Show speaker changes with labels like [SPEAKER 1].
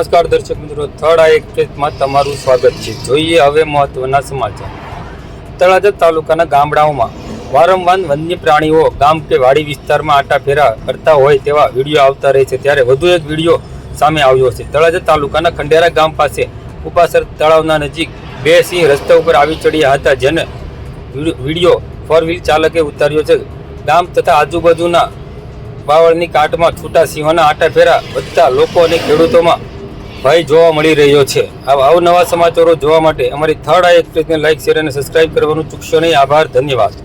[SPEAKER 1] નમસ્કાર દર્શક મિત્રો, થર્ડ આઈ એક્સપ્રેસમાં તમારું સ્વાગત છે। જોઈએ હવે મહત્વના સમાચાર। તળાજા તાલુકાના ગામડાઓમાં વારંવાર વન્ય પ્રાણીઓ ગામ કે વાડી વિસ્તારમાં આટાફેરા કરતા હોય તેવા વિડીયો આવતા રહે છે। ત્યારે વધુ એક વિડીયો સામે આવ્યો છે। તળાજા તાલુકાના ખંડેરા ગામ પાસે ઉપાસર તળાવના નજીક બે સિંહ રસ્તા ઉપર આવી ચડ્યા હતા, જેને વિડીયો ફોર વ્હીલ ચાલકે ઉતાર્યો છે। ગામ તથા આજુબાજુના વાવળની કાંઠમાં છૂટા સિંહોના આટાફેરા વધતા લોકો અને ખેડૂતોમાં ભય જોવા મળી રહ્યો છે। આવા અવનવા સમાચારો જોવા માટે અમારી થર્ડ આઈ એક્સપ્રેસને લાઇક, શેર અને સબસ્ક્રાઇબ કરવાનું ચૂકશો નહીં। આભાર, ધન્યવાદ।